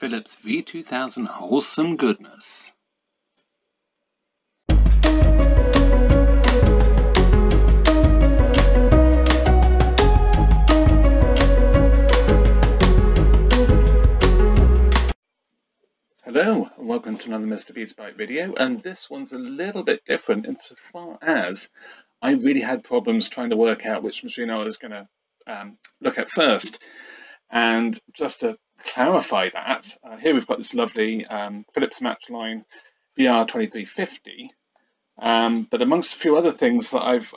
Philips V2000 wholesome goodness. Hello and welcome to another Mr. Beats Bike video, and this one's a little bit different insofar as I really had problems trying to work out which machine I was going to look at first. And just to clarify that, here we've got this lovely Philips Matchline VR2350, but amongst a few other things that I've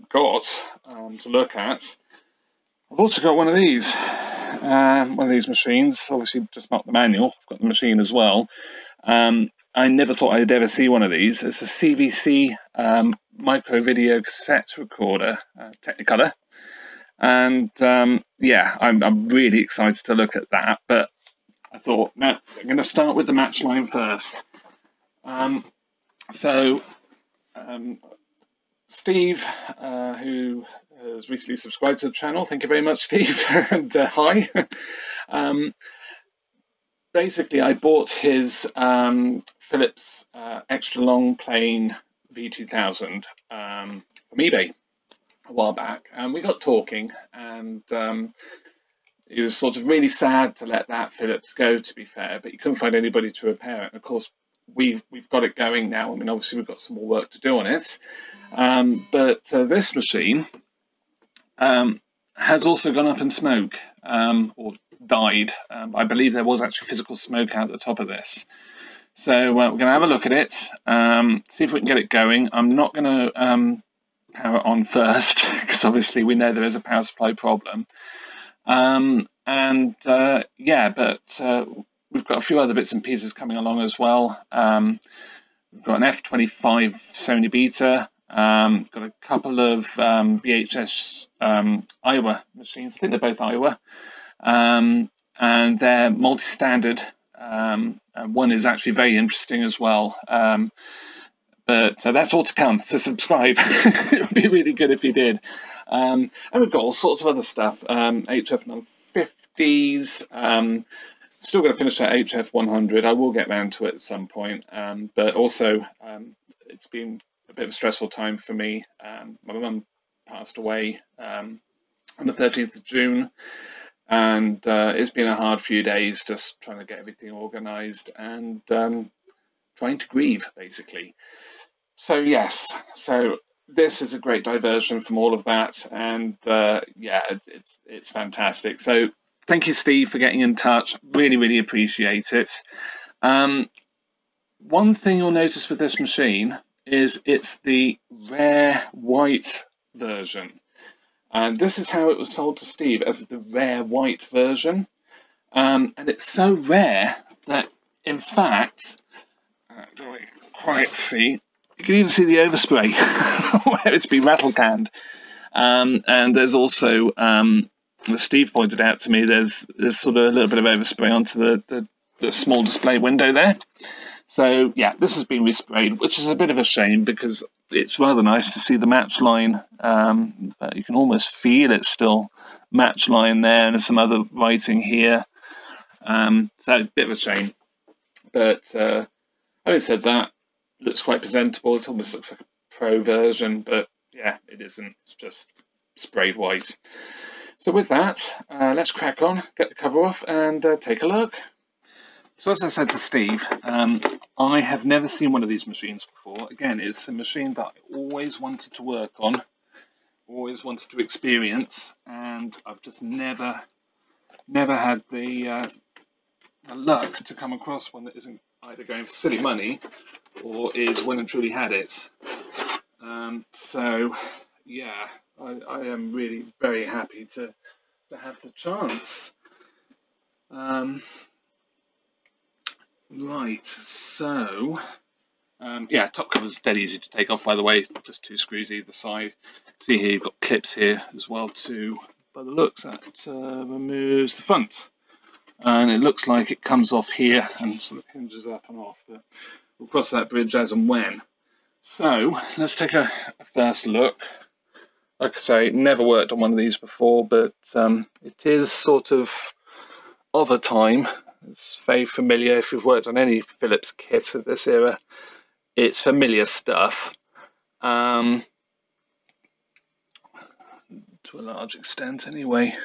got to look at, I've also got one of these machines, obviously just not the manual, I've got the machine as well. I never thought I'd ever see one of these. It's a CVC micro video cassette recorder, Technicolor. And yeah, I'm really excited to look at that, but I thought, no, I'm going to start with the Matchline first. Steve, who has recently subscribed to the channel, thank you very much, Steve, and hi. Basically, I bought his Philips extra long plane V2000 from eBay a while back, and we got talking, and it was sort of really sad to let that Philips go, to be fair, but you couldn't find anybody to repair it. And of course, we've got it going now. I mean, obviously we've got some more work to do on it, but this machine has also gone up in smoke, or died. I believe there was actually physical smoke out the top of this. So we're going to have a look at it, see if we can get it going. I'm not going to power it on first, because obviously we know there is a power supply problem. Yeah, but we've got a few other bits and pieces coming along as well. We've got an F25 Sony Beta, got a couple of VHS Iowa machines. I think they're both Iowa. And they're multi-standard. One is actually very interesting as well. But that's all to come. So subscribe. It would be really good if you did. And we've got all sorts of other stuff. HF 950s. Still going to finish that HF 100. I will get round to it at some point. But also, it's been a bit of a stressful time for me. My mum passed away on the 13th of June. And it's been a hard few days just trying to get everything organised and trying to grieve, basically. So yes, so this is a great diversion from all of that, and yeah, it's fantastic. So thank you, Steve, for getting in touch. Really appreciate it. One thing you'll notice with this machine is it's the rare white version. And this is how it was sold to Steve, as the rare white version. And it's so rare that, in fact, don't quite see, you can even see the overspray where it's been rattle canned. And there's also, as Steve pointed out to me, there's sort of a little bit of overspray onto the small display window there. So yeah, this has been resprayed, which is a bit of a shame because it's rather nice to see the Matchline. You can almost feel it's still Matchline there, and there's some other writing here. So a bit of a shame. But having said that, it looks quite presentable. It almost looks like a pro version, but yeah, it isn't. It's just sprayed white. So with that, let's crack on, get the cover off, and take a look. So as I said to Steve, I have never seen one of these machines before. Again, it's a machine that I always wanted to work on, always wanted to experience, and I've just never had the luck to come across one that isn't either going for silly money or is well and truly had it. So yeah, I am really very happy to have the chance. Right, so, yeah, top cover's dead easy to take off, by the way, just 2 screws either side. See here, you've got clips here as well too. By the looks, that removes the front. And it looks like it comes off here and sort of hinges up and off, but we'll cross that bridge as and when. So, let's take a first look. Like I say, never worked on one of these before, but it is sort of a time It's very familiar if you've worked on any Philips kit of this era. It's familiar stuff. To a large extent anyway.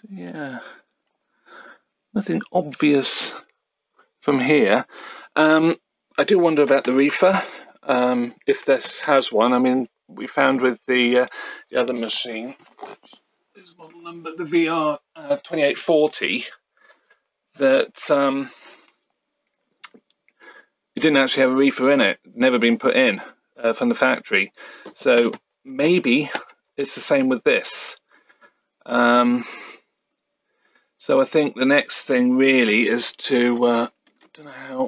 Yeah, nothing obvious from here. I do wonder about the reefer, if this has one. I mean, we found with the other machine, which is model number, the VR2350, that it didn't actually have a reefer in it, never been put in from the factory. So maybe it's the same with this. So I think the next thing really is to, I don't know how,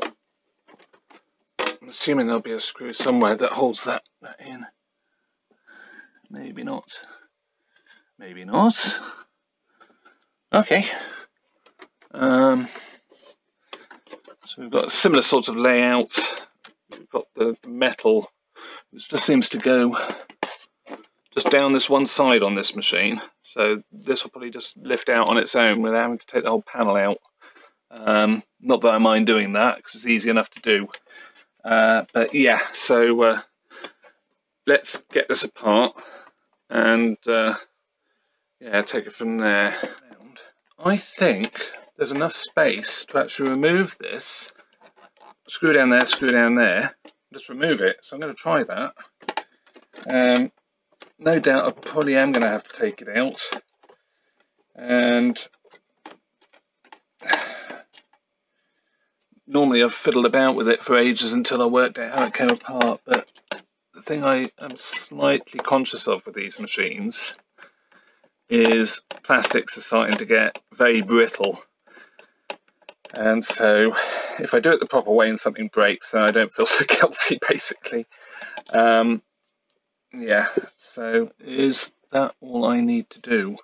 I'm assuming there'll be a screw somewhere that holds that in. Maybe not. Maybe not. Okay. So we've got a similar sort of layout. We've got the metal, which just seems to go just down this one side on this machine. So this will probably just lift out on its own without having to take the whole panel out. Not that I mind doing that, because it's easy enough to do. But yeah, so let's get this apart and yeah, take it from there. I think there's enough space to actually remove this. Screw down there, just remove it. So I'm going to try that. No doubt I probably am going to have to take it out. And normally I've fiddled about with it for ages until I worked out how it came apart, but the thing I am slightly conscious of with these machines is plastics are starting to get very brittle. And so if I do it the proper way and something breaks, then I don't feel so guilty, basically. Yeah, so is that all I need to do?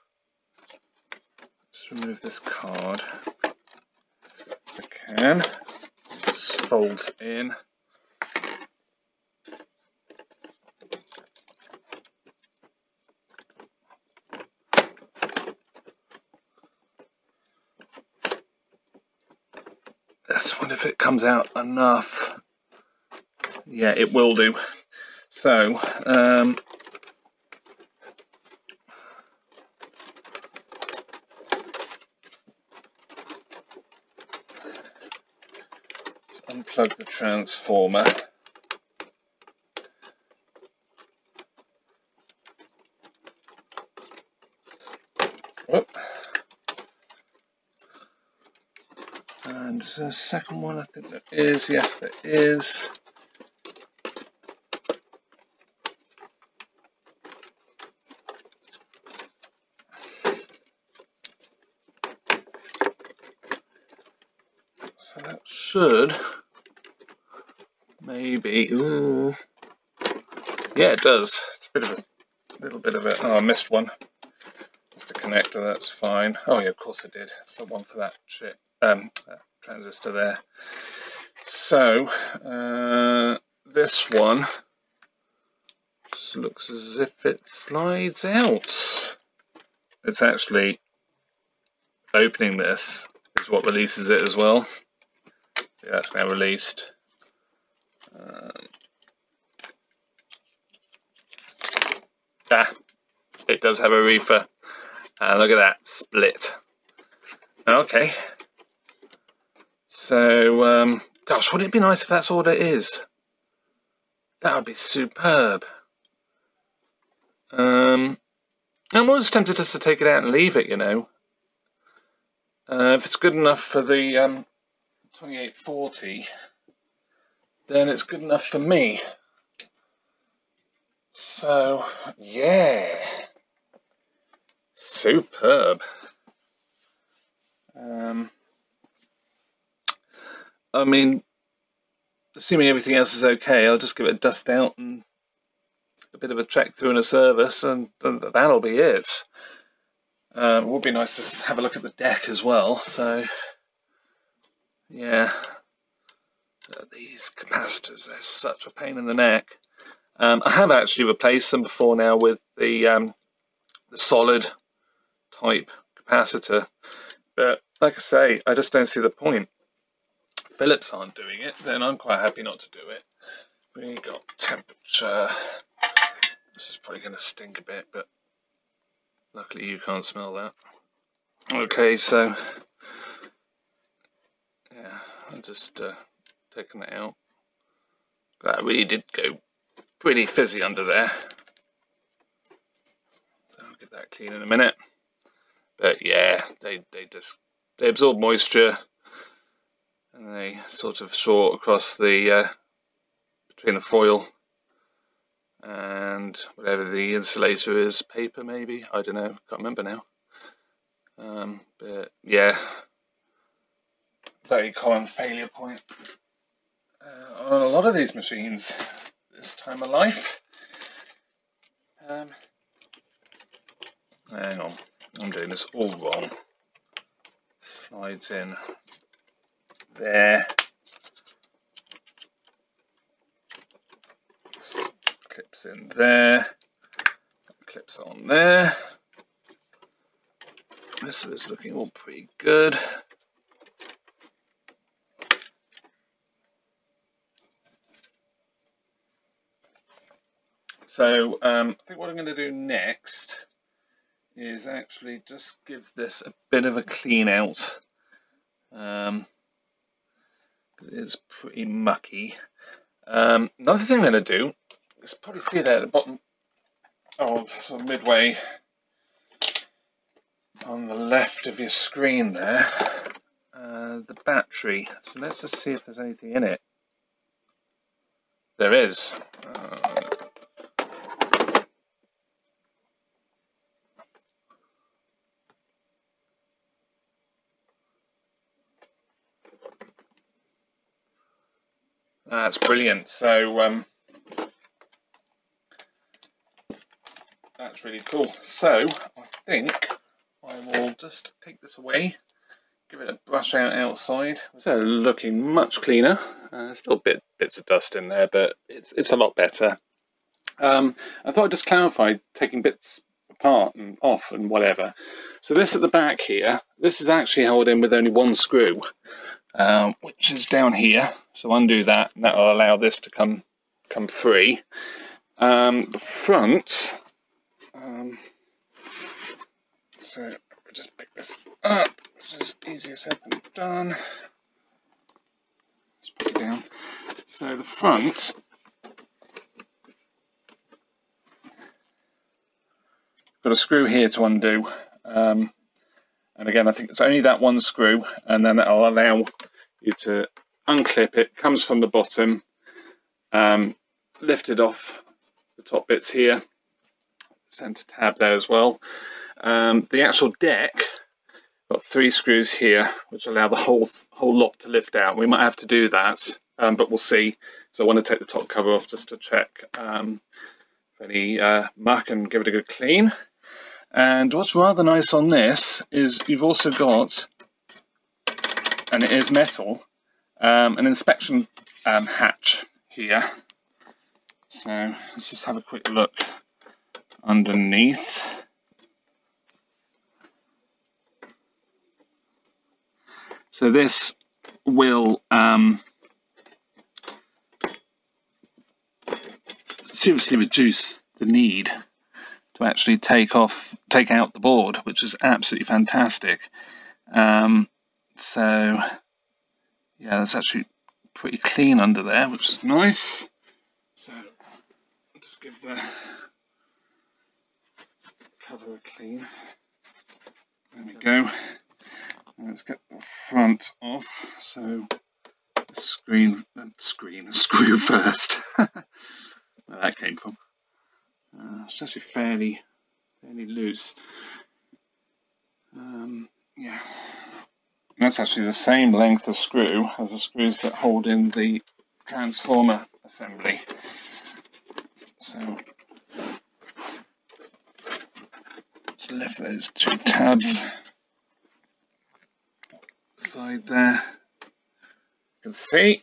Just remove this card. If I can. Just folds in. Let's wonder if it comes out enough. Yeah, it will do. So, let's unplug the transformer. Whoop. And is there a second one? I think there is. Yes, there is. So that should maybe. Ooh. Yeah, it does. It's a bit of a little bit of it. Oh, I missed one. Just a connector. That's fine. Oh yeah, of course I did. It's the one for that shit. Transistor there. So this one just looks as if it slides out. It's actually opening this is what releases it as well. See, that's now released. It does have a reefer. Look at that split. Okay. So, gosh, wouldn't it be nice if that's all it is? That would be superb. I'm always tempted just to take it out and leave it, you know. If it's good enough for the 2840, then it's good enough for me. So, yeah. Superb. I mean, assuming everything else is okay, I'll just give it a dust out and a bit of a check through and a service, and that'll be it. It would be nice to have a look at the deck as well, so yeah. These capacitors, they're such a pain in the neck. I have actually replaced them before now with the solid type capacitor. But like I say, I just don't see the point. Philips aren't doing it, then I'm quite happy not to do it. We got temperature. This is probably going to stink a bit, but luckily you can't smell that. Okay, so yeah, I'm just taking it out. That really did go pretty fizzy under there. So I'll get that clean in a minute. But yeah, they absorb moisture, and they sort of short across the between the foil and whatever the insulator is, paper maybe, I don't know, can't remember now. But yeah, very common failure point on a lot of these machines this time of life. Hang on, I'm doing this all wrong. Slides in there. Clips in there. Clips on there. This is looking all pretty good. So I think what I'm going to do next is actually just give this a bit of a clean out. It is pretty mucky. Another thing I'm going to do is probably see there at the bottom, sort of midway on the left of your screen there, the battery. So let's just see if there's anything in it. There is. That's brilliant. So that's really cool. So I think I will just take this away, give it a brush out outside. So looking much cleaner. Still bits of dust in there, but it's a lot better. I thought I'd just clarify taking bits apart and off and whatever. So this at the back here, this is actually held in with only one screw, which is down here. So undo that, and that will allow this to come free. The front, so I'll just pick this up, which is easier said than done. Let's put it down. So the front, got a screw here to undo, and again I think it's only that one screw, and then that'll allow you to unclip it. Comes from the bottom, lifted off the top bits here, centre tab there as well. The actual deck got 3 screws here which allow the whole lot to lift out. We might have to do that, but we'll see. So I want to take the top cover off just to check any muck and give it a good clean. And what's rather nice on this is you've also got, and it is metal, an inspection hatch here. So let's just have a quick look underneath. So this will seriously reduce the need to actually take out the board, which is absolutely fantastic. So yeah, that's actually pretty clean under there, which is nice. So I'll just give the cover a clean. There we go. Let's get the front off. So the screw first. Where that came from. It's actually fairly loose. Yeah, that's actually the same length of screw as the screws that hold in the transformer assembly. So just lift those 2 tabs side there. You can see.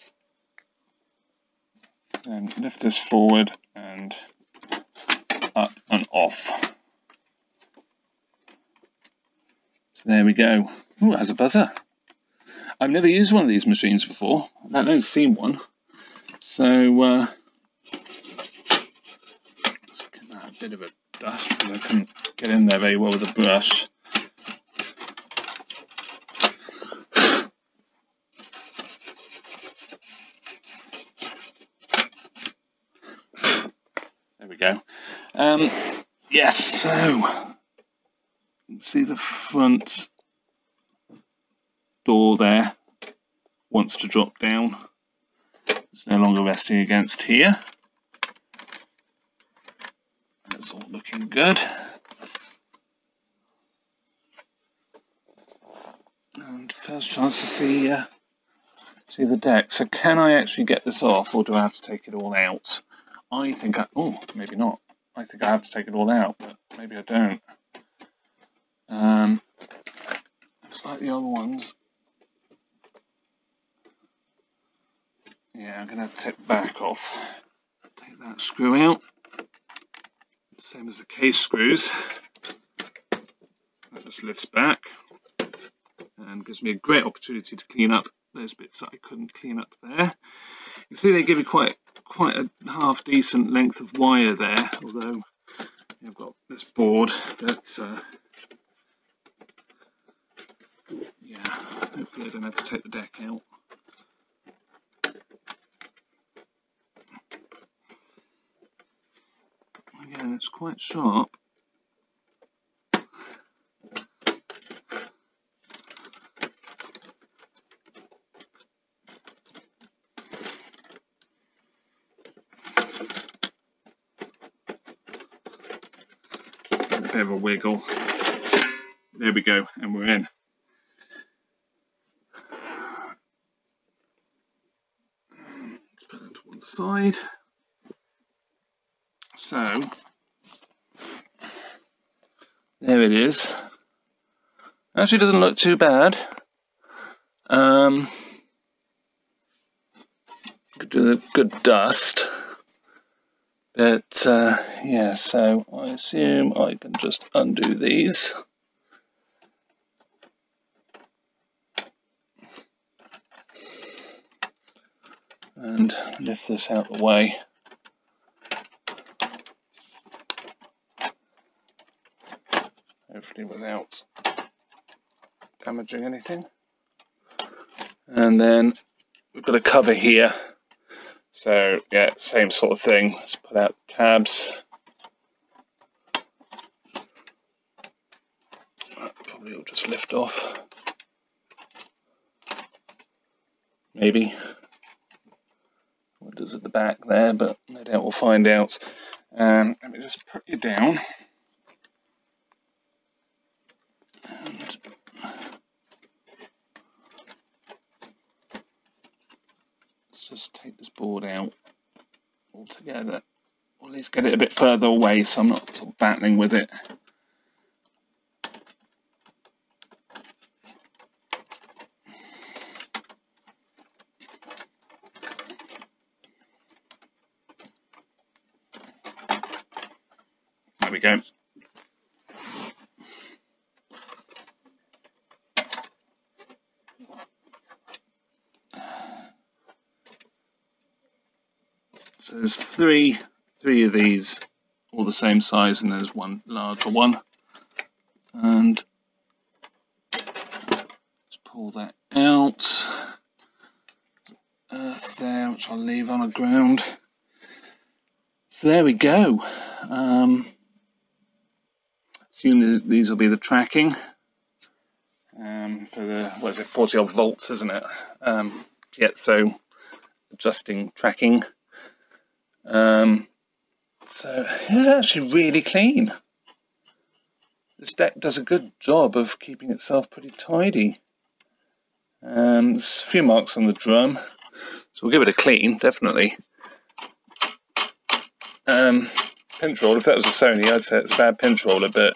Then lift this forward and up and off. So there we go. Oh, it has a buzzer. I've never used one of these machines before. I don't seen one. So let's get that a bit of a dust because I couldn't get in there very well with a brush. There we go. Yes, so you can see the front door there wants to drop down. It's no longer resting against here. That's all looking good. And first chance to see the deck. So can I actually get this off, or do I have to take it all out? I think oh, maybe not. I think I have to take it all out, but maybe I don't. It's like the other ones. Yeah, I'm going to have to take the back off. Take that screw out. Same as the case screws. That just lifts back and gives me a great opportunity to clean up those bits that I couldn't clean up there. You see they give you quite a half decent length of wire there, although I've got this board that's yeah, hopefully I don't have to take the deck out. Again, it's quite sharp. A bit of a wiggle. There we go, and we're in. Let's put that to one side. So, there it is. Actually doesn't look too bad. Could do a good dust. But, yeah, so I assume I can just undo these. And lift this out of the way. Hopefully without damaging anything. And then we've got a cover here. So yeah, same sort of thing. Let's put out the tabs. That probably will just lift off. Maybe. What does at the back there, but no doubt we'll find out. Let me just put you down. And let's just take this board out altogether, or at least get it a bit further away so I'm not sort of battling with it. There we go. So there's three of these, all the same size, and there's one larger one. And let's pull that out. Earth there, which I'll leave on the ground. So there we go. Assume these will be the tracking for the, what is it, 40 odd volts, isn't it? Yeah, so adjusting tracking. So it's actually really clean. This deck does a good job of keeping itself pretty tidy. There's a few marks on the drum, so we'll give it a clean, definitely. Pinch roll, if that was a Sony, I'd say it's a bad pinch roller, but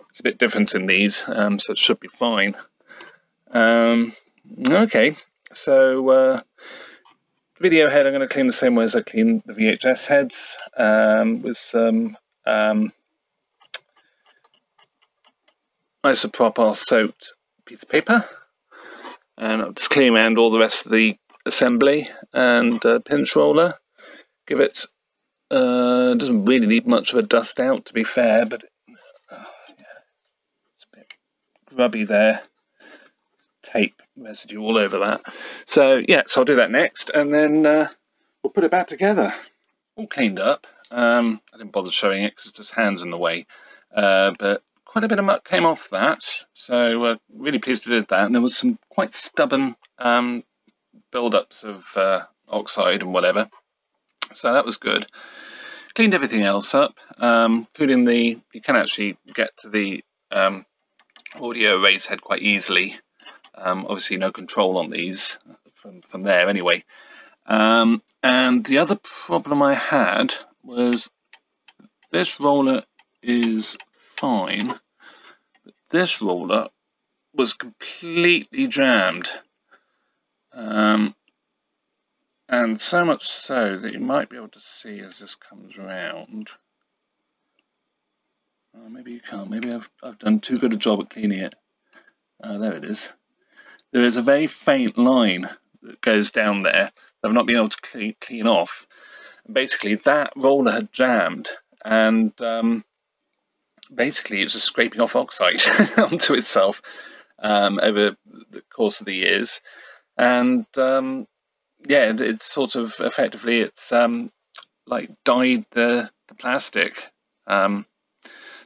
it's a bit different in these, so it should be fine. Okay, so video head I'm going to clean the same way as I clean the VHS heads, with some isopropyl soaked piece of paper, and I'll just clean around all the rest of the assembly and pinch roller. Give it, doesn't really need much of a dust out, to be fair, but yeah, it's a bit grubby there. Tape residue all over that. So yeah, so I'll do that next, and then we'll put it back together. All cleaned up. I didn't bother showing it because it's just hands in the way, but quite a bit of muck came off that, so really pleased we did that. And there was some quite stubborn build-ups of oxide and whatever, so that was good. Cleaned everything else up, including you can actually get to the audio raise head quite easily. Obviously no control on these from there anyway. And the other problem I had was this roller is fine, but this roller was completely jammed. And so much so that you might be able to see as this comes around. Oh, maybe you can't. Maybe I've done too good a job at cleaning it. There it is. There is a very faint line that goes down there that I've not been able to clean off. Basically, that roller had jammed, and basically it was just scraping off oxide onto itself over the course of the years. And yeah, it's sort of effectively, it's like dyed the plastic.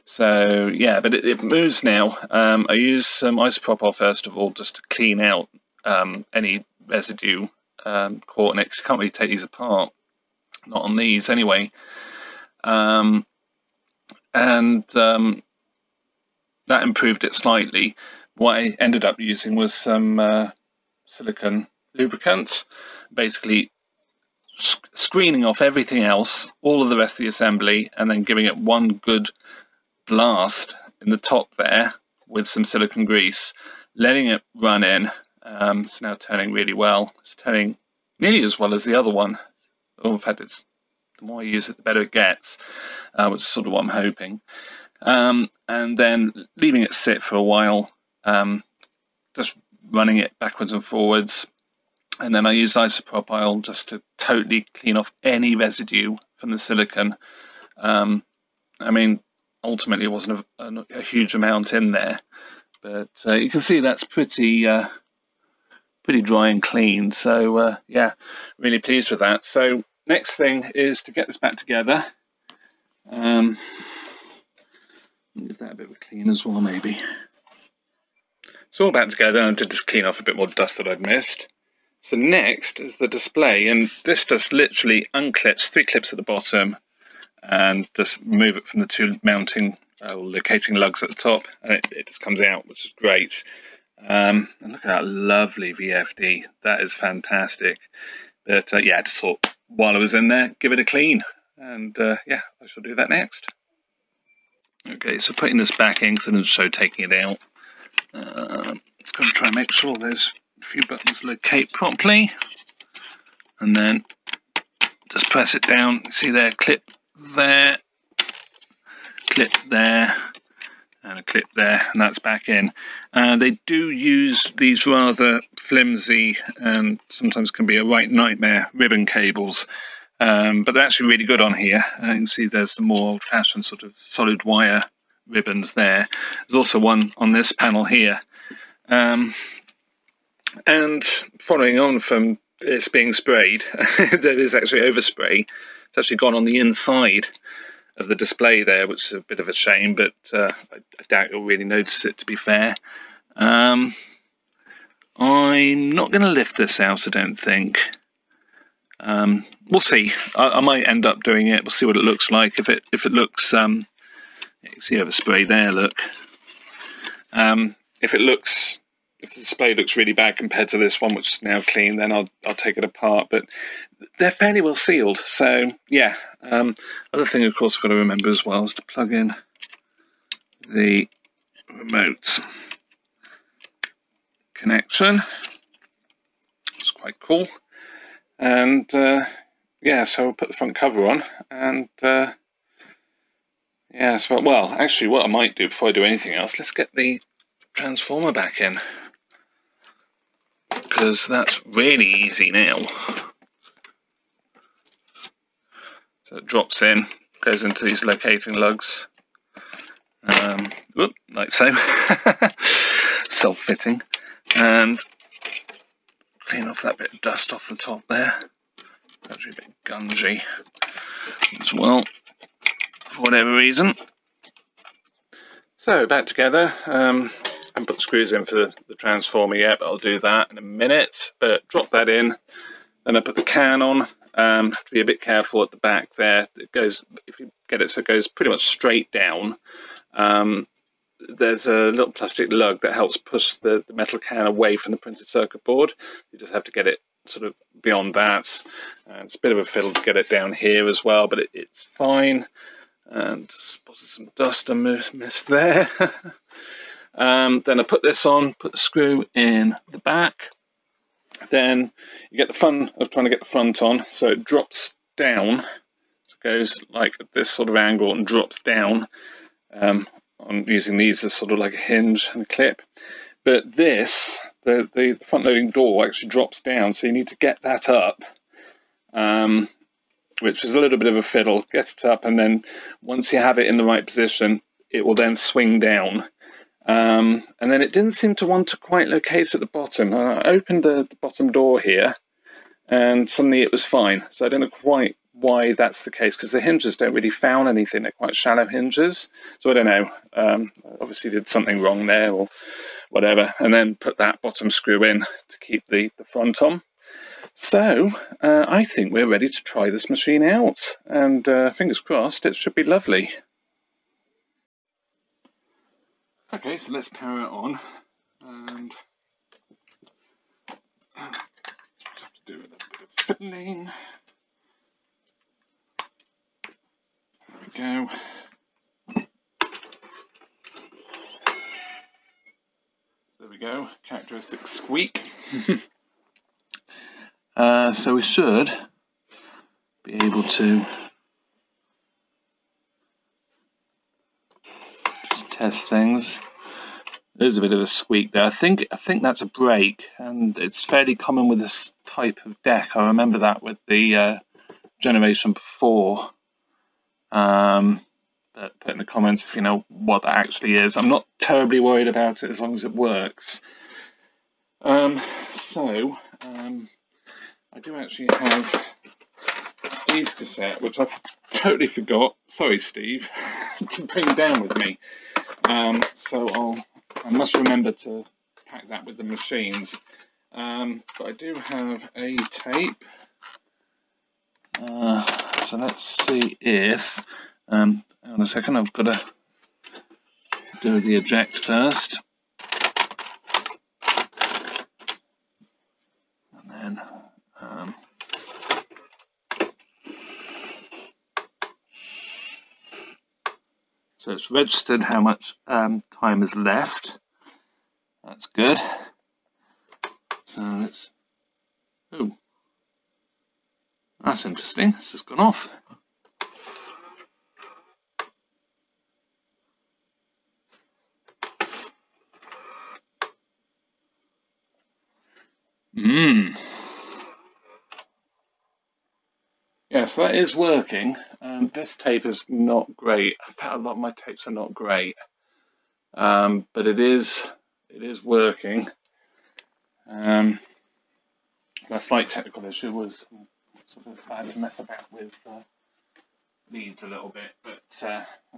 So yeah, but it moves now. I use some isopropyl first of all, just to clean out any residue caught in it, 'cause you can't really take these apart, not on these anyway. And that improved it slightly. What I ended up using was some silicone lubricants, basically screening off everything else, all of the rest of the assembly, and then giving it one good blast in the top there with some silicone grease, letting it run in. It's now turning really well. It's turning nearly as well as the other one. Oh, in fact, the more I use it, the better it gets, which is sort of what I'm hoping. And then leaving it sit for a while, just running it backwards and forwards. And then I used isopropyl just to totally clean off any residue from the silicone. I mean, ultimately it wasn't a huge amount in there, but you can see that's pretty dry and clean. So yeah, really pleased with that. So next thing is to get this back together. Give that a bit of a clean as well, maybe. It's all back together, and I did just clean off a bit more dust that I'd missed. So next is the display, and this just literally unclips 3 clips at the bottom and just remove it from the 2 mounting locating lugs at the top, and it just comes out, which is great. And look at that lovely VFD. That is fantastic. But yeah, I just thought while I was in there, give it a clean, and yeah, I shall do that next. Okay, so putting this back in, because I didn't show taking it out. Just going to try and make sure there's a few buttons locate properly, and then just press it down. See there, clip there, and a clip there, and that's back in. They do use these rather flimsy and sometimes can be a right nightmare ribbon cables, but they're actually really good on here. You can see there's the more old-fashioned sort of solid wire ribbons there. There's also one on this panel here. And following on from this being sprayed, there is actually overspray. It's actually gone on the inside of the display there, which is a bit of a shame, but I doubt you'll really notice it, to be fair. I'm not going to lift this out, I don't think. We'll see. I might end up doing it. We'll see what it looks like. If it looks, you can see overspray there. Look. If the display looks really bad compared to this one, which is now clean, then I'll take it apart. But they're fairly well sealed, so yeah. Other thing, of course, I've got to remember as well is to plug in the remote connection. It's quite cool. And yeah, so I'll put the front cover on, and Yes, well, actually what I might do before I do anything else, let's get the transformer back in, because that's really easy now. So it drops in, goes into these locating lugs, like so, self-fitting, and clean off that bit of dust off the top there. Actually a bit gungy as well, for whatever reason. So back together. I haven't put the screws in for the transformer yet, but I'll do that in a minute. But drop that in, then I put the can on. Have to be a bit careful at the back there. It goes, if you get it so it goes pretty much straight down. There's a little plastic lug that helps push the metal can away from the printed circuit board. You just have to get it sort of beyond that. It's a bit of a fiddle to get it down here as well, but it's fine. And spotted some dust and mist there. Then I put this on, put the screw in the back. Then you get the fun of trying to get the front on, so it drops down. So it goes like at this sort of angle and drops down. I'm using these as sort of like a hinge and a clip. But this, the front loading door actually drops down, so you need to get that up. Which is a little bit of a fiddle. Get it up, and then once you have it in the right position, it will then swing down. And then it didn't seem to want to quite locate at the bottom. I opened the bottom door here, and suddenly it was fine. So I don't know quite why that's the case, because the hinges don't really found anything. They're quite shallow hinges. So I don't know. Obviously did something wrong there or whatever. And then put that bottom screw in to keep the front on. So, I think we're ready to try this machine out, and fingers crossed, it should be lovely. Okay, so let's power it on, and have to do a little bit of fiddling. There we go. There we go, characteristic squeak. So we should be able to just test things. There's a bit of a squeak there. I think that's a brake, and it's fairly common with this type of deck. I remember that with the generation before. But put in the comments if you know what that actually is. I'm not terribly worried about it as long as it works. I do actually have Steve's cassette, which I totally forgot, sorry Steve, to bring down with me. So I must remember to pack that with the machines. But I do have a tape. So let's see if, hang on a second, I've got to do the eject first. And then so it's registered how much time is left. That's good. So let's, oh, that's interesting, it's just gone off. Yes, that is working. This tape is not great. In fact, a lot of my tapes are not great, but it is working. My slight technical issue was sort of I had to mess about with leads a little bit, but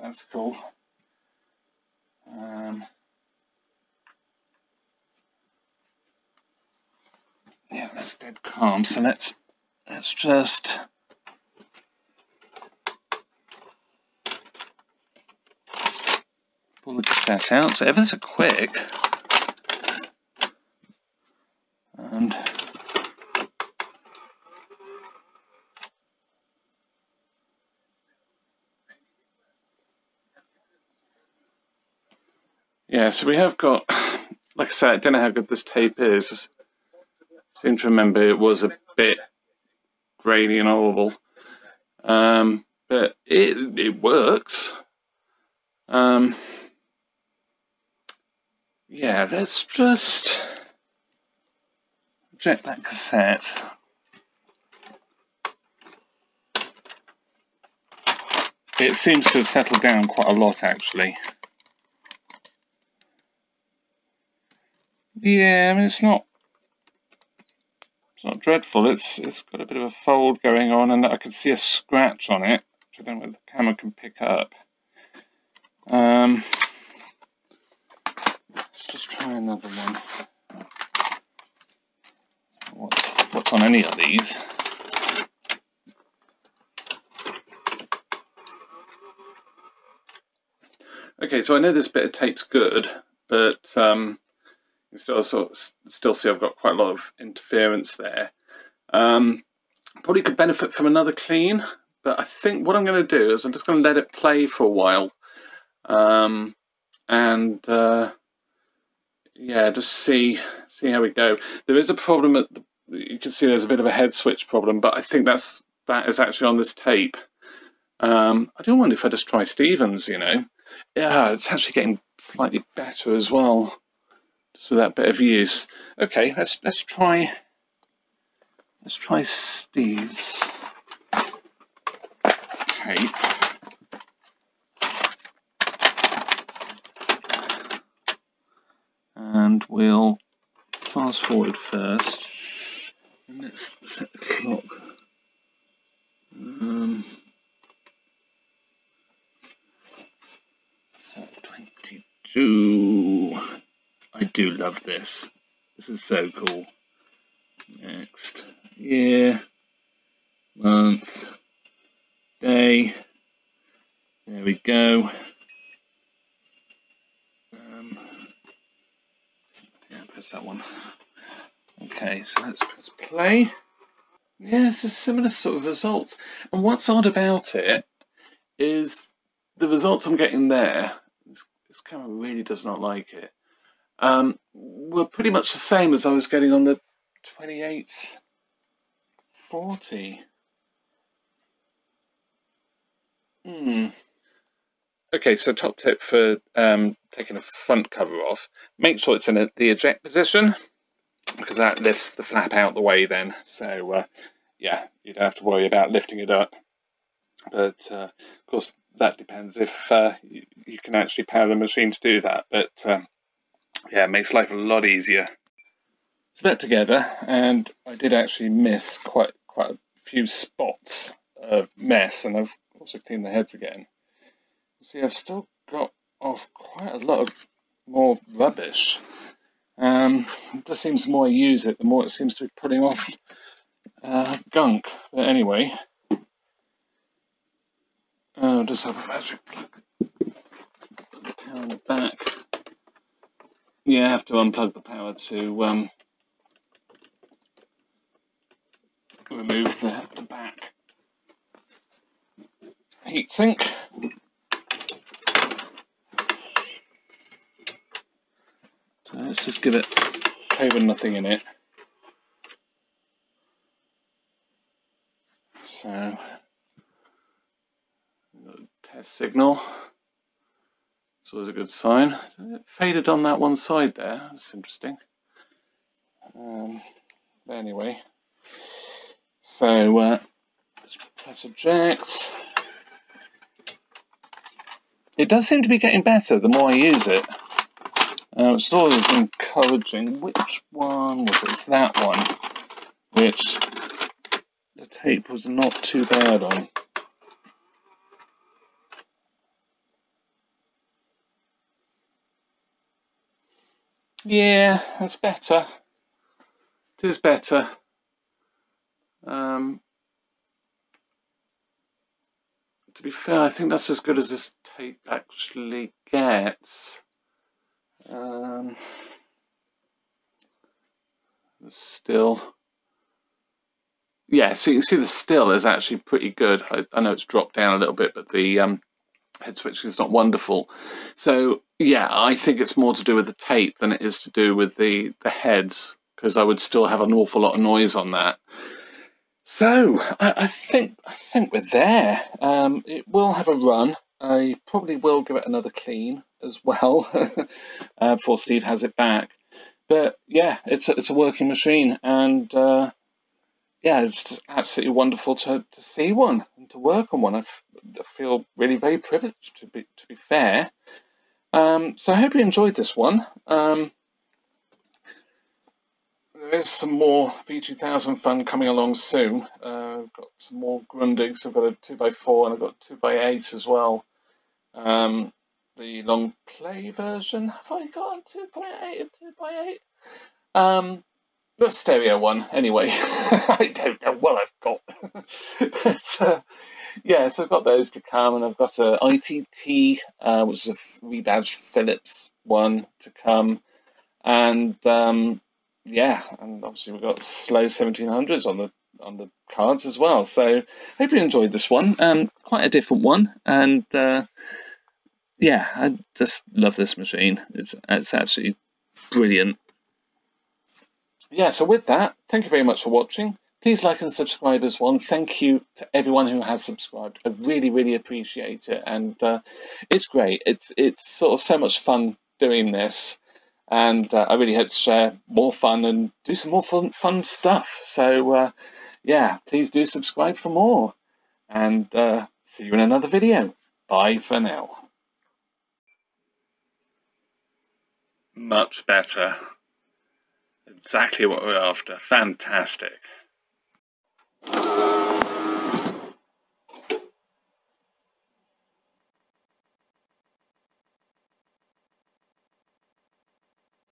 that's cool. Yeah, that's dead calm. So let's just pull the cassette out. So ever so quick, and yeah. So we have got, like I said, I don't know how good this tape is. I seem to remember it was a bit grainy and horrible, but it works. Yeah, let's just eject that cassette. It seems to have settled down quite a lot, actually. Yeah, I mean, it's not dreadful. It's got a bit of a fold going on, and I can see a scratch on it, which I don't know if the camera can pick up. Let's just try another one. What's on any of these? Okay, so I know this bit of tape's good, but you still see I've got quite a lot of interference there. Probably could benefit from another clean, but I think what I'm going to do is I'm just going to let it play for a while, yeah, just see how we go. There is a problem at you can see there's a bit of a head switch problem, but I think that is actually on this tape. I do wonder if I just try Stevens, you know. Yeah, it's actually getting slightly better as well, just with that bit of use. Okay, let's try Steve's tape. And we'll fast forward first. And let's set the clock. So 22. I do love this. This is so cool. Next year, month, day. There we go. Yeah, press that one. Okay, so let's press play. Yeah, it's a similar sort of results. And what's odd about it is the results I'm getting there, this camera really does not like it, were pretty much the same as I was getting on the 2840. Okay, so top tip for taking the front cover off, make sure it's in the eject position, because that lifts the flap out the way then. So yeah, you don't have to worry about lifting it up. But of course, that depends if you can actually power the machine to do that. But yeah, it makes life a lot easier. It's back together, and I did actually miss quite a few spots of mess, and I've also cleaned the heads again. See, I've still got off quite a lot of more rubbish. It just seems the more I use it, the more it seems to be putting off gunk. But anyway, just have a magic plug. Put the power in the back. Yeah, I have to unplug the power to remove the back heatsink. So let's just give it over nothing in it. So, test signal. It's always a good sign. It faded on that one side there. That's interesting. But anyway, so let's press eject. It does seem to be getting better the more I use it. Which is always encouraging. Which one was it? It's that one, which the tape was not too bad on. Yeah, that's better. It is better. To be fair, I think that's as good as this tape actually gets. The still. Yeah, so you can see the still is actually pretty good. I know it's dropped down a little bit, but the head switch is not wonderful. So yeah, I think it's more to do with the tape than it is to do with the heads, because I would still have an awful lot of noise on that. So I think we're there. It will have a run. I probably will give it another clean as well before Steve has it back. But yeah, it's a working machine, and yeah, it's just absolutely wonderful to see one and to work on one. I feel really very privileged to be fair. So I hope you enjoyed this one. There is some more V2000 fun coming along soon. I've got some more Grundigs. I've got a 2x4 and I've got a 2x8 as well. The long play version. Have I got a 2x8 and 2x8? The stereo one, anyway. I don't know what I've got. But yeah, so I've got those to come, and I've got a ITT, which is a rebadged Philips one to come. And yeah, and obviously we've got slow 1700s on the cards as well. So hope you enjoyed this one. Quite a different one, and yeah, I just love this machine. It's absolutely brilliant. Yeah, so with that, thank you very much for watching. Please like and subscribe as well. And thank you to everyone who has subscribed. I really, really appreciate it, and it's great. It's sort of so much fun doing this. And I really hope to share more fun and do some more fun stuff. So, yeah, please do subscribe for more. And see you in another video. Bye for now. Much better. Exactly what we're after. Fantastic.